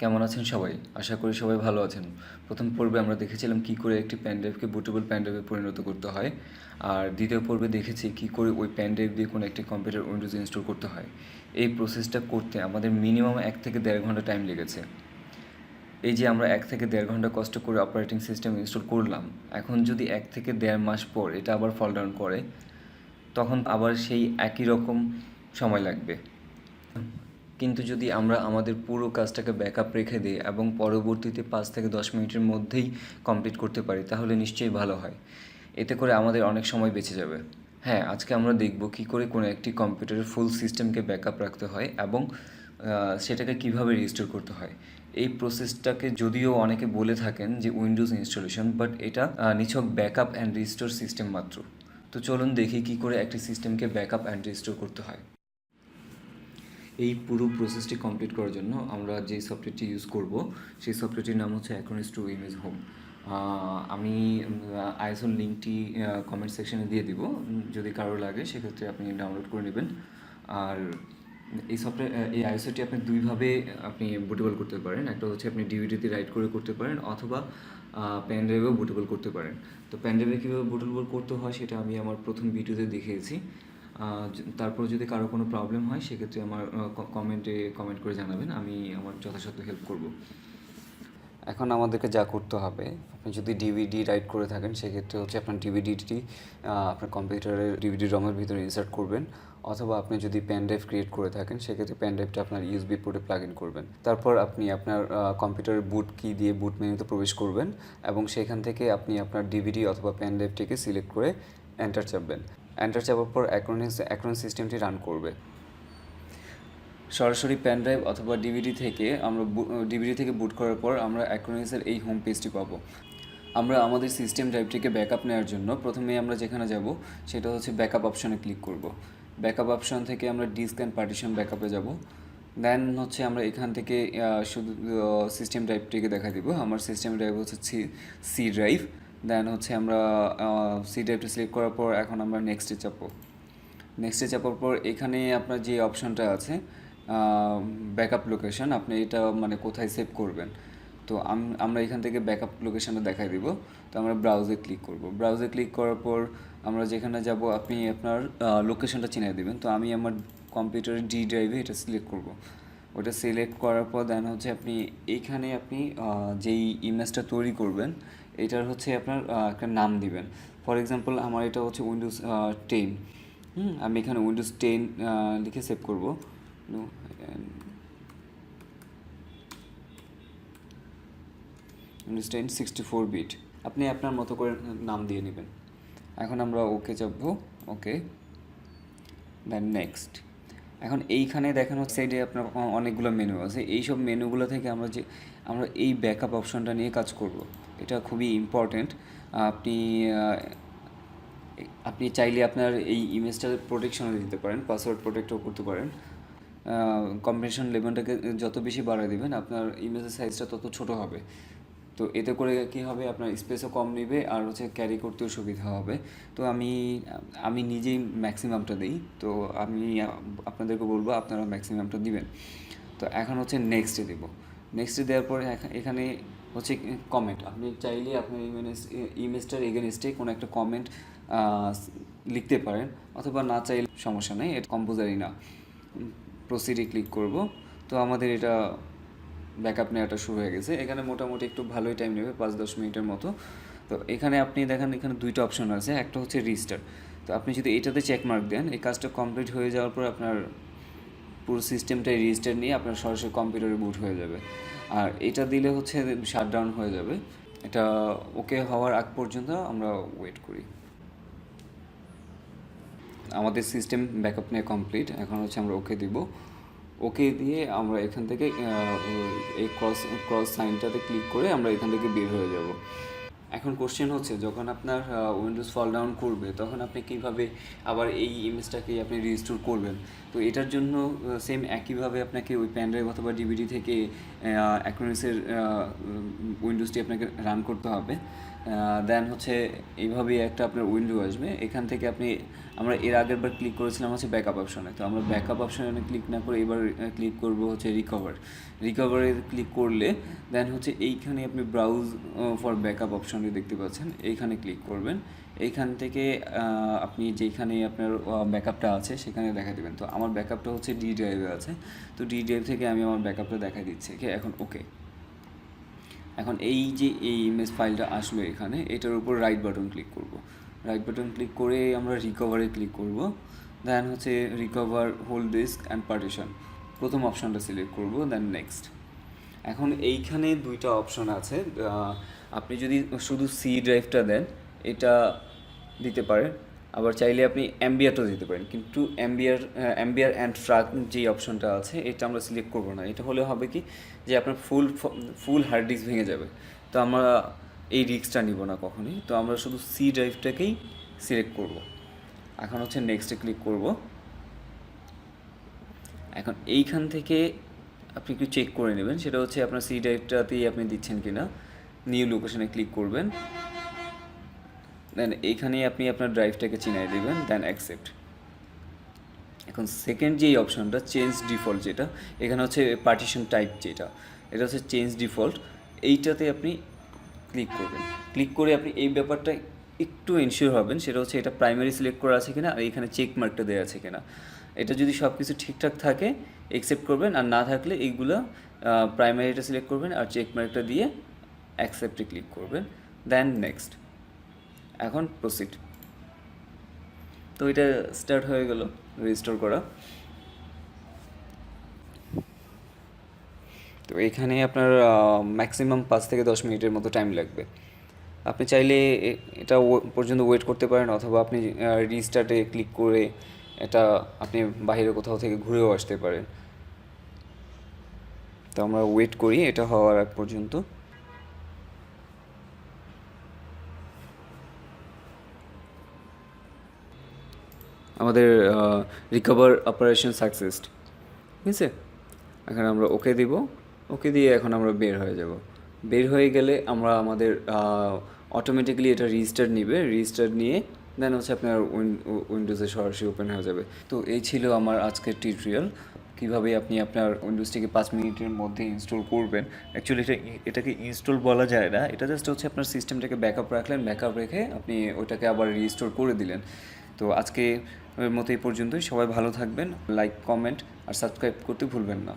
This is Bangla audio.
কেমন আছেন সবাই? আশা করি সবাই ভালো আছেন। প্রথম পর্বে আমরা দেখেছিলাম কী করে একটি পেন ড্রাইভকে বুটেবল পেন ড্রাইভে পরিণত করতে হয়। আর দ্বিতীয় পর্বে দেখেছি কী করে ওই পেন ড্রাইভ দিয়ে কোনো একটি কম্পিউটার উইন্ডোজ ইনস্টল করতে হয়। এই প্রসেসটা করতে আমাদের মিনিমাম 1 থেকে 1.5 ঘন্টা টাইম লেগেছে। এই যে আমরা 1 থেকে 1.5 ঘন্টা কষ্ট করে অপারেটিং সিস্টেম ইনস্টল করলাম, এখন যদি 1 থেকে 1.5 মাস পর এটা আবার ফল ডাউন করে, তখন আবার সেই একই রকম সময় লাগবে। কিন্তু যদি আমরা আমাদের পুরো কাজটাকে ব্যাকআপ রেখে দিই এবং পরবর্তীতে 5 থেকে 10 মিনিটের মধ্যেই কমপ্লিট করতে পারি, তাহলে নিশ্চয়ই ভালো হয়। এতে করে আমাদের অনেক সময় বেঁচে যাবে। হ্যাঁ, আজকে আমরা দেখব কী করে কোনো একটি কম্পিউটারের ফুল সিস্টেমকে ব্যাকআপ রাখতে হয় এবং সেটাকে কিভাবে রিস্টোর করতে হয়। এই প্রসেসটাকে যদিও অনেকে বলে থাকেন যে উইন্ডোজ ইনস্টলেশন, বাট এটা নিছক ব্যাকআপ অ্যান্ড রিস্টোর সিস্টেম মাত্র। তো চলুন দেখি কী করে একটি সিস্টেমকে ব্যাকআপ অ্যান্ড রিস্টোর করতে হয়। এই পুরো প্রসেসটি কমপ্লিট করার জন্য আমরা যে সফটওয়্যারটি ইউজ করব সেই সফটওয়্যারটির নাম হচ্ছে অ্যাক্রোনিস টু ইমেজ হোম। আমি আইএসওর লিঙ্কটি কমেন্ট সেকশনে দিয়ে দিব, যদি কারো লাগে সেক্ষেত্রে আপনি ডাউনলোড করে নেবেন। আর এই সফটওয়্যার এই আইএসওটি আপনি দুইভাবে আপনি বুটেবল করতে পারেন। একটা হচ্ছে আপনি ডিভিডিতে রাইট করে করতে পারেন, অথবা পেন ড্রাইভেও বুটেবল করতে পারেন। তো পেন ড্রাইভে কীভাবে বুটেবল করতে হয় সেটা আমি আমার প্রথম ভিডিওতে দেখিয়েছি। তারপর যদি কারো কোনো প্রবলেম হয় সেক্ষেত্রে আমার কমেন্ট করে জানাবেন, আমি আমার যথাসাধ্য হেল্প করব। এখন আমাদেরকে যা করতে হবে, আপনি যদি ডিভিডি রাইট করে থাকেন সেক্ষেত্রে হচ্ছে আপনার ডিভিডিটি আপনার কম্পিউটারের ডিভিডি রমের ভিতরে ইনসার্ট করবেন, অথবা আপনি যদি পেন ড্রাইভ ক্রিয়েট করে থাকেন সেক্ষেত্রে পেন ড্রাইভটা আপনার ইউএসবি পোর্টে প্লাগ ইন করবেন। তারপর আপনি আপনার কম্পিউটারের বুট কি দিয়ে বুট মেনুতে প্রবেশ করবেন এবং সেখান থেকে আপনি আপনার ডিভিডি অথবা পেন ড্রাইভটিকে সিলেক্ট করে এন্টার চাপবেন। এন্টার চাপার পর অ্যাক্রোনিস সিস্টেমটি রান করবে। সরাসরি পেন ড্রাইভ অথবা ডিভিডি থেকে বুট করার পর আমরা অ্যাক্রোনিসের এই হোম পেজটি পাবো। আমরা আমাদের সিস্টেম ড্রাইভটিকে ব্যাকআপ নেওয়ার জন্য প্রথমে আমরা যেখানে যাব সেটা হচ্ছে ব্যাকআপ অপশনে ক্লিক করব। ব্যাকআপ অপশন থেকে আমরা ডিস্ক অ্যান্ড পার্টিশন ব্যাকআপে যাব। দেন হচ্ছে আমরা এখান থেকে শুধু সিস্টেম ড্রাইভটিকে দেখা দিব। আমার সিস্টেম ড্রাইভ হচ্ছে সি ড্রাইভ। দেন হচ্ছে আমরা সি ড্রাইভটা সিলেক্ট করার পর এখন আমরা নেক্সটে চাপবো। নেক্সটে চাপার পর এখানে আপনার যে অপশনটা আছে ব্যাকআপ লোকেশন, আপনি এটা মানে কোথায় সেভ করবেন। তো আমরা এখান থেকে ব্যাকআপ লোকেশনটা দেখাই দিব। তো আমরা ব্রাউজে ক্লিক করব। ব্রাউজে ক্লিক করার পর আমরা যেখানে যাব আপনি আপনার লোকেশনটা চিনিয়ে দেবেন। তো আমি আমার কম্পিউটারের ডি ড্রাইভে এটা সিলেক্ট করব। ওটা সিলেক্ট করার পর দেন হচ্ছে আপনি এইখানে আপনি যেই ইমেজটা তৈরি করবেন এটার হচ্ছে আপনার একটা নাম দিবেন। ফর এক্সাম্পল আমার এটা হচ্ছে উইন্ডোজ 10। আমি এখানে উইন্ডোজ 10 লিখে সেভ করব। উইন্ডোজ 10 64 বিট আপনি আপনার মতো করে নাম দিয়ে নেবেন। এখন আমরা ওকে চাপবো। ওকে, দেন নেক্সট। এখন এইখানে দেখানো সাইডে আপনার অনেকগুলো মেনু আছে। এইসব মেনুগুলো থেকে আমরা এই ব্যাকআপ অপশনটা নিয়ে কাজ করব। এটা খুবই ইম্পর্ট্যান্ট। আপনি আপনি চাইলে আপনার এই ইমেজটা প্রোটেকশনও দিতে পারেন, পাসওয়ার্ড প্রোটেক্টও করতে পারেন। কম্প্রেশন লেভেলটাকে যত বেশি বাড়ায় দেবেন আপনার ইমেজের সাইজটা তত ছোট হবে। তো এতে করে কী হবে, আপনার স্পেসও কম নেবে আর হচ্ছে ক্যারি করতেও সুবিধা হবে। তো আমি নিজেই ম্যাক্সিমামটা দিই। তো আমি আপনাদেরকে বলবো আপনারা ম্যাক্সিমামটা দিবেন। তো এখন হচ্ছে নেক্সটে দেব। নেক্সটে দেওয়ার পরে এখানে হচ্ছে কমেন্ট। আপনি চাইলে আপনার ইমেজটার এগেনস্টে কোনো একটা কমেন্ট লিখতে পারেন, অথবা না চাইলে সমস্যা নেই, এটা কম্পোজারই না। প্রসিডে ক্লিক করব। তো আমাদের এটা ব্যাকআপ নেওয়াটা শুরু হয়ে গেছে। এখানে মোটামুটি একটু ভালোই টাইম নেবে, 5-10 মিনিটের মতো। তো এখানে আপনি দেখেন এখানে দুইটা অপশন আছে, একটা হচ্ছে রিস্টার্ট। তো আপনি যদি এটাতে চেকমার্ক দেন, এই কাজটা কমপ্লিট হয়ে যাওয়ার পর আপনার পুরো সিস্টেমটাই রিস্টার্ট নিয়ে আপনার সরাসরি কম্পিউটারে বুট হয়ে যাবে। আর এটা দিলে হচ্ছে শাটডাউন হয়ে যাবে। এটা ওকে হওয়ার আগ পর্যন্ত আমরা ওয়েট করি। আমাদের সিস্টেম ব্যাকআপ নিয়ে কমপ্লিট। এখন হচ্ছে আমরা ওকে দিব। ওকে দিয়ে আমরা এখান থেকে এই ক্রস সাইনটাতে ক্লিক করে আমরা এখান থেকে বের হয়ে যাব। এখন কোশ্চেন হচ্ছে, যখন আপনার উইন্ডোজ ফল ডাউন করবে তখন আপনি কীভাবে আবার এই ইমেজটাকে আপনি রিস্টোর করবেন। তো এটার জন্য সেম একইভাবে আপনাকে ওই পেন ড্রাইভ অথবা ডিভিডি থেকে অ্যাক্রোনিসের উইন্ডোজটি আপনাকে রান করতে হবে। দেন হচ্ছে এইভাবেই একটা আপনার উইন্ডো আসবে। এখান থেকে আপনি আমরা এর আগের বার ক্লিক করেছিলাম হচ্ছে ব্যাকআপ অপশনে। তো আমরা ব্যাকআপ অপশনে ক্লিক না করে এবার ক্লিক করব হচ্ছে রিকভারে ক্লিক করলে দেন হচ্ছে এইখানে আপনি ব্রাউজ ফর ব্যাকআপ অপশনে দেখতে পাচ্ছেন, এইখানে ক্লিক করবেন। এইখান থেকে আপনি যেখানে আপনার ব্যাকআপটা আছে সেখানে দেখা দেবেন। তো আমার ব্যাকআপটা হচ্ছে ডি ড্রাইভে আছে, তো ডি ড্রাইভ থেকে আমি আমার ব্যাকআপটা দেখা দিচ্ছি। এখন ওকে, এখন এই যে এই ইমেজ ফাইলটা আসলো এখানে, এটার উপর রাইট বাটন ক্লিক করব। রাইট বাটন ক্লিক করে আমরা রিকভারে ক্লিক করব। দেন হচ্ছে recover whole disk and partition, প্রথম অপশানটা সিলেক্ট করব, দেন নেক্সট। এখন এইখানে দুইটা অপশন আছে, আপনি যদি শুধু সি ড্রাইভটা দেন এটা দিতে পারেন, আবার চাইলে আপনি অ্যাম্বিয়ারটাও দিতে পারেন, কিন্তু অ্যাম্বিয়ার অ্যান্ড ট্রাক যে অপশনটা আছে এটা আমরা সিলেক্ট করবো না। এটা হলে হবে কি যে আপনার ফুল হার্ড ডিস্ক ভেঙে যাবে, তো আমরা এই রিস্কটা নিব না কখনোই। তো আমরা শুধু সি ড্রাইভটাকেই সিলেক্ট করব। এখন হচ্ছে নেক্সটে ক্লিক করব। এখন এইখান থেকে আপনি একটু চেক করে নেবেন, সেটা হচ্ছে আপনার সি ড্রাইভটাতেই আপনি দিচ্ছেন কি না। নিউ লোকেশনে ক্লিক করবেন, দেন এইখানেই আপনি আপনার ড্রাইভটাকে চিনাই দেবেন, দেন অ্যাকসেপ্ট। এখন সেকেন্ড যেই অপশনটা চেঞ্জ ডিফল্ট, যেটা এখানে হচ্ছে পার্টিশন টাইপ, যেটা এটা হচ্ছে চেঞ্জ ডিফল্ট, এইটাতে আপনি ক্লিক করবেন। ক্লিক করে আপনি এই ব্যাপারটা একটু এনশিওর হবেন, সেটা হচ্ছে এটা প্রাইমারি সিলেক্ট করা আছে কিনা আর এখানে চেক মার্কটা দেওয়া আছে কিনা। এটা যদি সব কিছু ঠিকঠাক থাকে অ্যাকসেপ্ট করবেন, আর না থাকলে এইগুলো প্রাইমারিটা সিলেক্ট করবেন আর চেক মার্কটা দিয়ে অ্যাকসেপ্টে ক্লিক করবেন, দেন নেক্সট। এখন প্রসিড। তো এটা স্টার্ট হয়ে গেল রেজিস্টোর করা। তো এখানে আপনার ম্যাক্সিমাম 5 থেকে 10 মিনিটের মতো টাইম লাগবে। আপনি চাইলে এটা পর্যন্ত ওয়েট করতে পারেন, অথবা আপনি রিস্টার্টে ক্লিক করে এটা আপনি বাইরে কোথাও থেকে ঘুরেও আসতে পারেন। তো আমরা ওয়েট করি এটা হওয়ার আগ পর্যন্ত। আমাদের রিকভার অপারেশন সাকসেস, ঠিক আছে। এখন আমরা ওকে দিব, ওকে দিয়ে এখন আমরা বের হয়ে যাব। বের হয়ে গেলে আমরা আমাদের অটোমেটিক্যালি এটা রেজিস্টার নিবে, রেজিস্টার নিয়ে দেন হচ্ছে আপনার উইন্ডোজে সরাসরি ওপেন হয়ে যাবে। তো এই ছিল আমার আজকের টিউটোরিয়াল, কীভাবে আপনি আপনার উইন্ডোজটিকে 5 মিনিটের মধ্যে ইনস্টল করবেন। অ্যাকচুয়ালি এটাকে ইনস্টল বলা যায় না, এটা জাস্ট হচ্ছে আপনার সিস্টেমটাকে ব্যাকআপ রাখলেন, ব্যাকআপ রেখে আপনি ওটাকে আবার রিস্টোর করে দিলেন। তো আজকে মতো এই পর্যন্তই। সবাই ভালো থাকবেন, লাইক, কমেন্ট আর সাবস্ক্রাইব করতে ভুলবেন না।